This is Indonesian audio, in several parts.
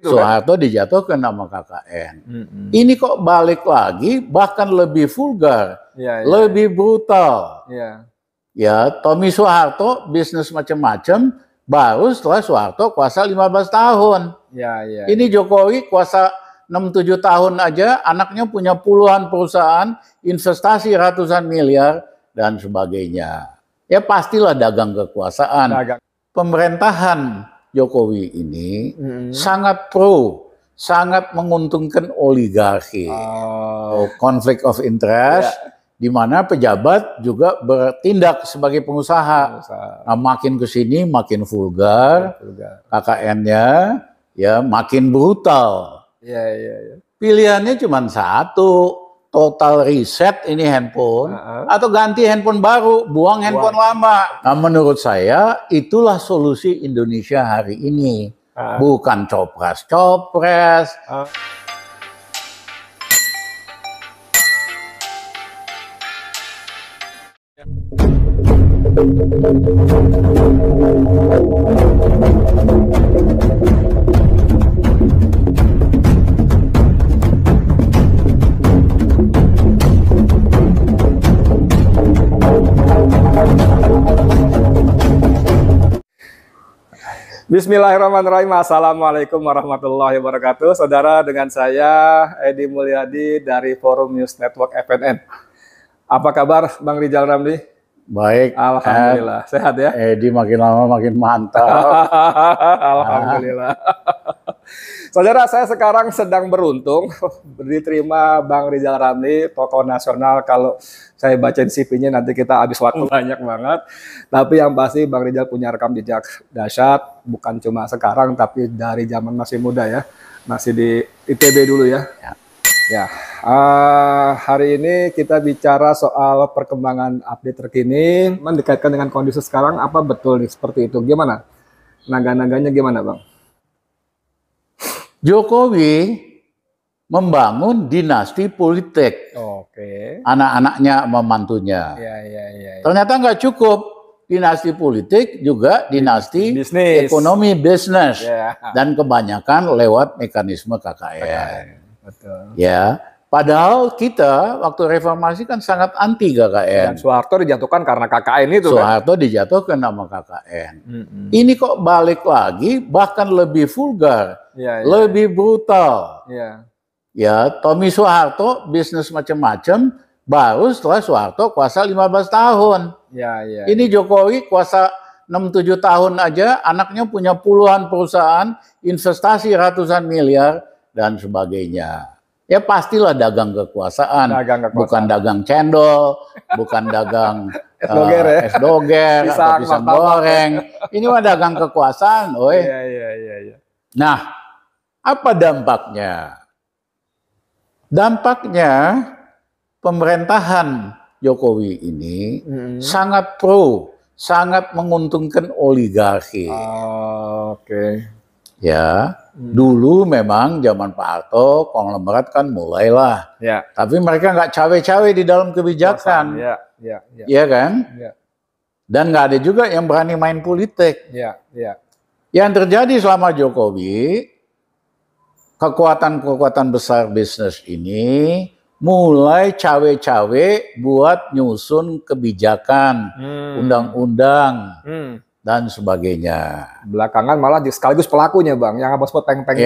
Soeharto dijatuhkan nama KKN. Ini kok balik lagi, bahkan lebih vulgar, lebih brutal. Ya, Tommy Soeharto bisnis macam-macam, baru setelah Soeharto kuasa 15 tahun. Ini Jokowi kuasa 6-7 tahun aja, anaknya punya puluhan perusahaan, investasi ratusan miliar, dan sebagainya. Ya pastilah dagang kekuasaan. Pemerintahan Jokowi ini sangat sangat menguntungkan oligarki, konflik of interest, di mana pejabat juga bertindak sebagai pengusaha. Nah, makin kesini makin vulgar, KKN-nya ya makin brutal. Pilihannya cuma satu, total reset ini handphone, atau ganti handphone baru, buang handphone lama. Nah, menurut saya itulah solusi Indonesia hari ini, bukan copras-copras. Bismillahirrahmanirrahim. Assalamualaikum warahmatullahi wabarakatuh. Saudara, dengan saya Edi Mulyadi dari Forum News Network FNN. Apa kabar Bang Rizal Ramli? Baik. Alhamdulillah. Sehat ya? Edi makin lama makin mantap. Alhamdulillah. Saudara, saya sekarang sedang beruntung diterima Bang Rizal Ramli, tokoh nasional. Kalau saya bacain CV-nya nanti kita habis waktu banyak banget. Tapi yang pasti Bang Rizal punya rekam jejak dahsyat, bukan cuma sekarang tapi dari zaman masih muda ya. Masih di ITB dulu ya. Hari ini kita bicara soal perkembangan update terkini, mendekaitkan dengan kondisi sekarang. Apa betul nih seperti itu? Gimana? Naga-naganya gimana, Bang? Jokowi membangun dinasti politik. Anak-anaknya, memantunya. Ternyata nggak cukup. Dinasti politik juga dinasti ekonomi bisnis. Dan kebanyakan lewat mekanisme KKN. Ya, padahal kita waktu reformasi kan sangat anti KKN. Dan Soeharto dijatuhkan karena KKN itu. Soeharto dijatuhkan nama KKN. Ini kok balik lagi, bahkan lebih vulgar, lebih brutal. Ya, Tommy Soeharto bisnis macam-macam, baru setelah Soeharto kuasa 15 tahun. Ini Jokowi kuasa 6-7 tahun aja, anaknya punya puluhan perusahaan, investasi ratusan miliar, dan sebagainya. Ya pastilah dagang kekuasaan, bukan dagang cendol, bukan dagang es doger, atau pisang goreng. Ini mah dagang kekuasaan, Nah, apa dampaknya? Dampaknya pemerintahan Jokowi ini sangat sangat menguntungkan oligarki. Ya, dulu memang zaman Pak Harto, konglomerat kan mulailah. Tapi mereka nggak cawe-cawe di dalam kebijakan. Iya kan? Dan nggak ada juga yang berani main politik. Yang terjadi selama Jokowi, kekuatan-kekuatan besar bisnis ini mulai cawe-cawe buat nyusun kebijakan, undang-undang, dan sebagainya. Belakangan malah sekaligus pelakunya, Bang, yang apa sebut peng-peng.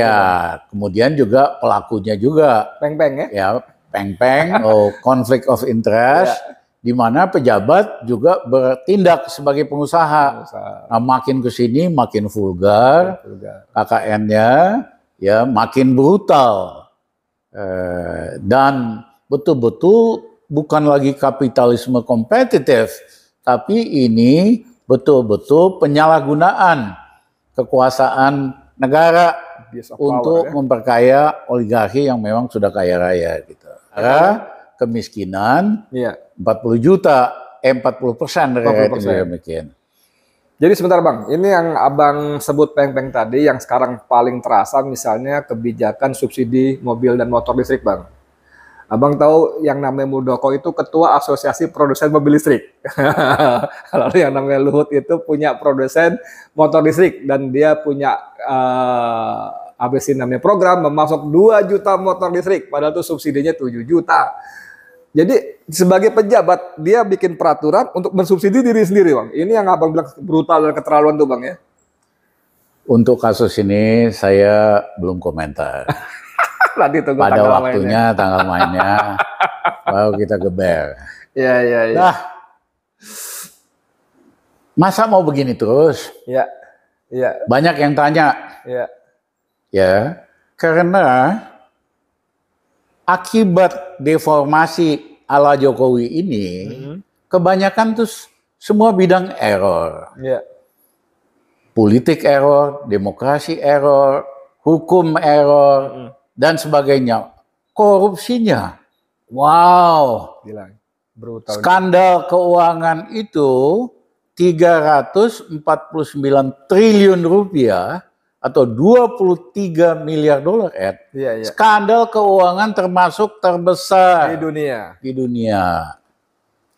Kemudian juga pelakunya juga. Peng-peng ya? Peng-peng, konflik of interest, di mana pejabat juga bertindak sebagai pengusaha. Nah, makin kesini makin vulgar, KKN-nya ya makin brutal. Dan betul-betul bukan lagi kapitalisme kompetitif, tapi ini betul-betul penyalahgunaan kekuasaan negara untuk memperkaya oligarki yang memang sudah kaya raya gitu. Kemiskinan 40% dari rakyat Indonesia. Jadi sebentar Bang, ini yang Abang sebut peng-peng tadi yang sekarang paling terasa misalnya kebijakan subsidi mobil dan motor listrik, Bang. Abang tahu yang namanya Muldoko itu ketua asosiasi produsen mobil listrik. Lalu yang namanya Luhut itu punya produsen motor listrik dan dia punya Habis ini namanya program memasok 2 juta motor listrik, padahal itu subsidinya 7 juta. Jadi sebagai pejabat dia bikin peraturan untuk mensubsidi diri sendiri, Bang. Ini yang Abang bilang brutal dan keterlaluan tuh, Bang ya. Untuk kasus ini saya belum komentar. Nanti tunggu pada tanggal waktunya mainnya. tanggal mainnya baru kita geber. Iya. Nah, masa mau begini terus? Iya. Banyak yang tanya. Iya. Ya, karena akibat deformasi ala Jokowi ini, kebanyakan tuh semua bidang error. Iya. Politik error, demokrasi error, hukum error, dan sebagainya. Korupsinya, wow. Bilang brutal. Skandal keuangan itu 349 triliun rupiah atau 23 miliar dolar, Ed. Iya. Skandal keuangan termasuk terbesar di dunia.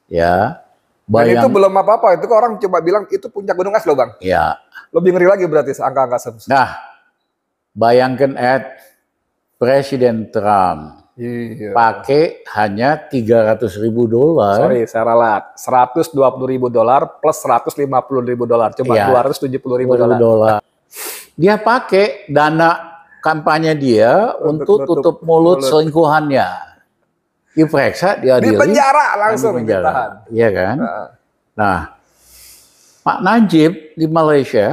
Ya. Dan itu belum apa-apa, itu orang coba bilang itu puncak gunung es loh, Bang. Ya. Lebih ngeri lagi berarti angka-angka sebesar. Nah, bayangkan, Ed, Presiden Trump pakai hanya 300.000 dolar. Sorry, saya ralat. 120.000 dolar plus 150.000 dolar. Coba ya, 270.000 dolar. Dia pakai dana kampanye dia untuk tutup mulut selingkuhannya. Diperiksa, diadili. Di penjara langsung. Ditahan. Iya kan? Nah, Pak Najib di Malaysia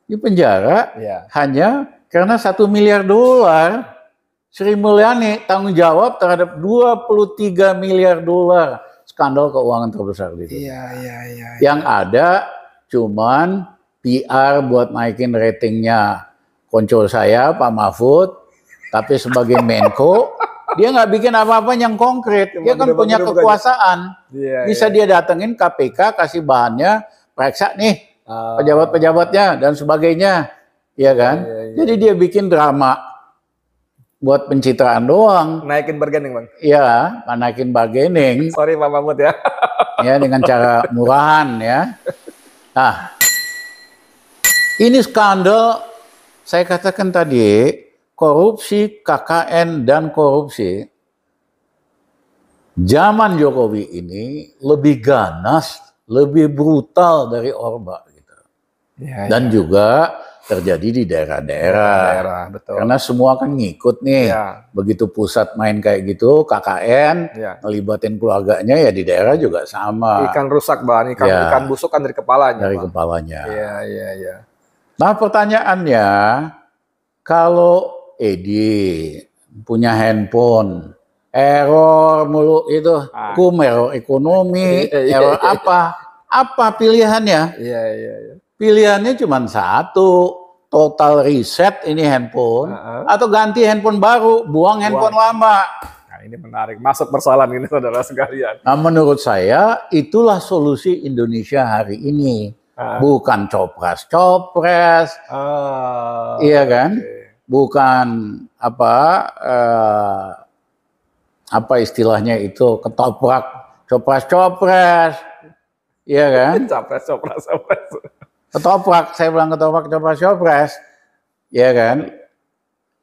di penjara hanya karena 1 miliar dolar. Sri Mulyani tanggung jawab terhadap 23 miliar dolar skandal keuangan terbesar di dunia. Yang ada cuman PR buat naikin ratingnya konco saya Pak Mahfud, tapi sebagai Menko dia nggak bikin apa-apa yang konkret. Dia kan punya kekuasaan, bisa dia datengin KPK kasih bahannya, periksa nih pejabat-pejabatnya dan sebagainya, ya kan? Jadi dia bikin drama buat pencitraan doang. Naikin bargaining, Bang. Iya, naikin bargaining. Sorry Pak Mahfud ya. Ya dengan cara murahan ya. Nah, ini skandal, saya katakan tadi, korupsi, KKN, dan korupsi. Zaman Jokowi ini lebih ganas, lebih brutal dari Orba. Gitu. Dan juga terjadi di daerah-daerah. Betul. Karena semua kan ngikut nih. Begitu pusat main kayak gitu, KKN, ngelibatin keluarganya ya di daerah juga sama. Ikan rusak, Bang. Ikan busuk kan dari kepalanya. Dari kepalanya. Iya. Nah pertanyaannya, kalau Edi punya handphone, error mulu itu, hukum, error ekonomi, error apa? Apa pilihannya? Pilihannya cuma satu, total reset ini handphone, atau ganti handphone baru, buang handphone lama. Nah ini menarik, masuk persoalan ini saudara sekalian. Nah menurut saya itulah solusi Indonesia hari ini. Bukan copras-copres, iya kan? Bukan apa istilahnya itu ketoprak, copras-copres, iya kan? Copras. Ketoprak, saya bilang ketoprak, copras-copres, iya kan?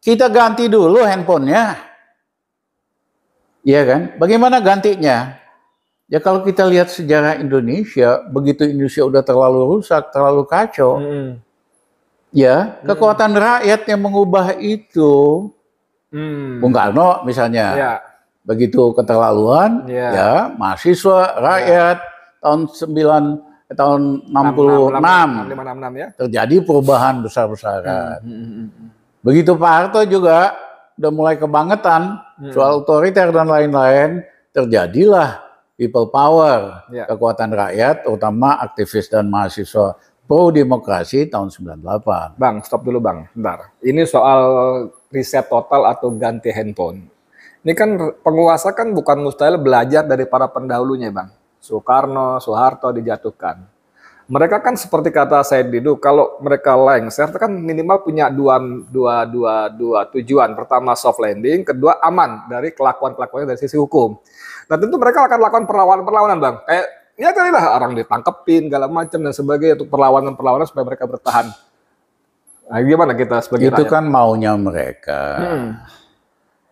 Kita ganti dulu handphonenya, iya kan? Bagaimana gantinya? Ya kalau kita lihat sejarah Indonesia, begitu Indonesia udah terlalu rusak, terlalu kacau, ya kekuatan rakyat yang mengubah itu. Bung Karno misalnya, begitu keterlaluan, ya mahasiswa, rakyat tahun 66 ya. terjadi perubahan besar-besaran. Begitu Pak Harto juga udah mulai kebangetan soal otoriter dan lain-lain, terjadilah people power, kekuatan rakyat, terutama aktivis dan mahasiswa pro demokrasi tahun 98. Bang, stop dulu Bang, bentar. Ini soal riset total atau ganti handphone. Ini kan penguasa kan bukan mustahil belajar dari para pendahulunya Bang. Soekarno, Soeharto dijatuhkan. Mereka kan seperti kata Said Didu, kalau mereka lengser kan minimal punya dua tujuan. Pertama soft landing, kedua aman dari kelakuan-kelakuannya dari sisi hukum. Nah tentu mereka akan lakukan perlawanan Bang. Kayak ya kali lah orang ditangkepin, segala macam dan sebagainya untuk perlawanan supaya mereka bertahan. Nah, gimana kita sebagai itu rakyat? Kan maunya mereka.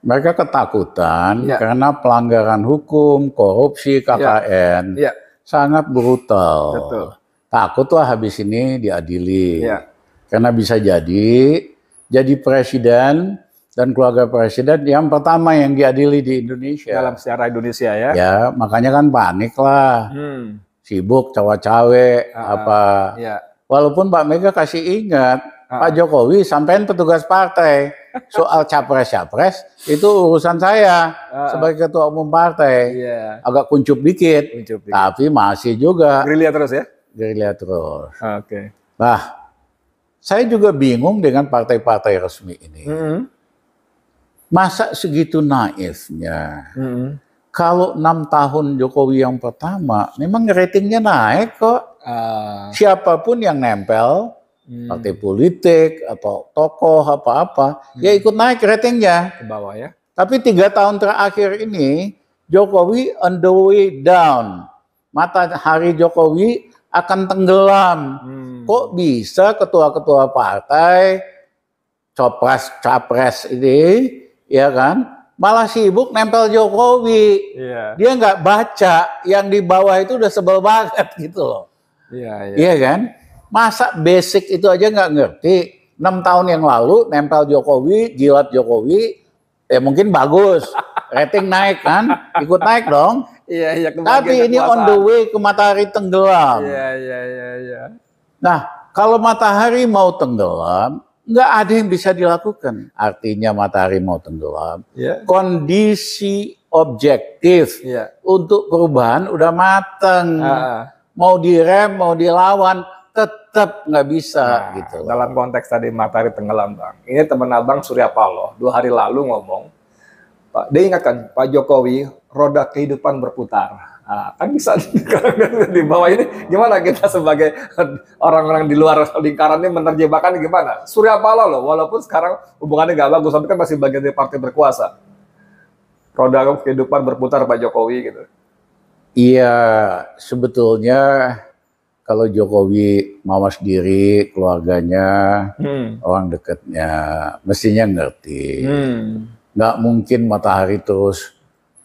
Mereka ketakutan karena pelanggaran hukum, korupsi KKN sangat brutal. Betul. Takutlah habis ini diadili. Karena bisa jadi presiden dan keluarga presiden yang pertama yang diadili di Indonesia. Dalam sejarah Indonesia ya. Ya, makanya kan panik lah. Sibuk cawe-cawe apa. Walaupun Mbak Mega kasih ingat, Pak Jokowi sampein petugas partai. Soal capres-capres itu urusan saya sebagai ketua umum partai. Agak kuncup dikit. Tapi masih juga. Gerilya terus ya? Gerilya terus. Oke. Nah, saya juga bingung dengan partai-partai resmi ini. Masa segitu naifnya? Kalau 6 tahun Jokowi yang pertama, memang ratingnya naik kok. Siapapun yang nempel, partai politik atau tokoh apa-apa, ya ikut naik ratingnya. Ke bawah ya. Tapi 3 tahun terakhir ini, Jokowi on the way down. Matahari Jokowi akan tenggelam. Kok bisa ketua-ketua partai, capres ini, ya kan, malah sibuk nempel Jokowi. Dia nggak baca, yang di bawah itu udah sebel banget gitu loh. Iya kan? Masa basic itu aja nggak ngerti. 6 tahun yang lalu nempel Jokowi, jilat Jokowi, ya mungkin bagus. Rating naik kan? Ikut naik dong. Tapi ini on the way ke matahari tenggelam. Nah, kalau matahari mau tenggelam, nggak ada yang bisa dilakukan. Artinya matahari mau tenggelam. Kondisi objektif untuk perubahan udah mateng. Mau direm, mau dilawan, tetap nggak bisa gitu. Dalam konteks tadi matahari tenggelam, Bang. Ini teman Abang Surya Paloh 2 hari lalu ngomong, Pak, dia ingatkan Pak Jokowi, roda kehidupan berputar. Kan bisa di bawah ini, gimana kita sebagai orang-orang di luar lingkaran ini menerjemahkan gimana? Surya Paloh loh, walaupun sekarang hubungannya nggak bagus, tapi kan masih bagian dari partai berkuasa. Roda kehidupan berputar Pak Jokowi gitu. Iya, sebetulnya kalau Jokowi mawas diri, keluarganya, orang dekatnya, mestinya ngerti. Nggak mungkin matahari terus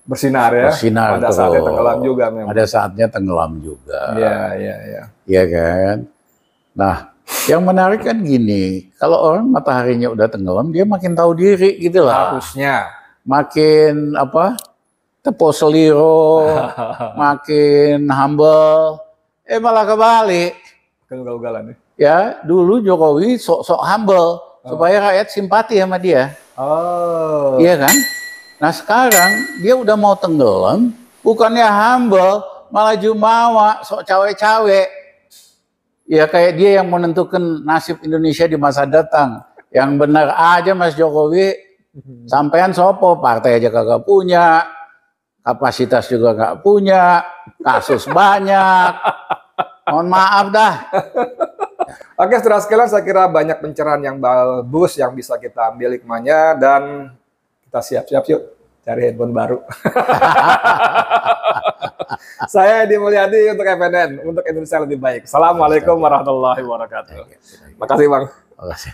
bersinar ya. Bersinar pada terus. saatnya tenggelam juga memang. Ada saatnya tenggelam juga. Iya. Iya kan? Nah, yang menarik kan gini, kalau orang mataharinya udah tenggelam, dia makin tahu diri gitu lah. Harusnya. Makin apa? Tepo seliro, makin humble. Malah kebalik. Kan ugal-ugalan ya. Ya, dulu Jokowi sok-sok humble supaya rakyat simpati sama dia. Iya kan? Nah sekarang dia udah mau tenggelam, bukannya humble, malah jumawa, sok cawe-cawe. Ya kayak dia yang menentukan nasib Indonesia di masa datang. Yang benar aja Mas Jokowi, sampean sopo, partai aja kagak punya, kapasitas juga nggak punya, kasus banyak. Mohon maaf dah. Oke, saudara sekalian, saya kira banyak pencerahan yang bagus yang bisa kita ambil hikmahnya, dan kita siap-siap yuk cari handphone baru. Saya Edi Mulyadi untuk FNN, untuk Indonesia lebih baik. Assalamualaikum warahmatullahi wabarakatuh. Makasih Bang. Makasih.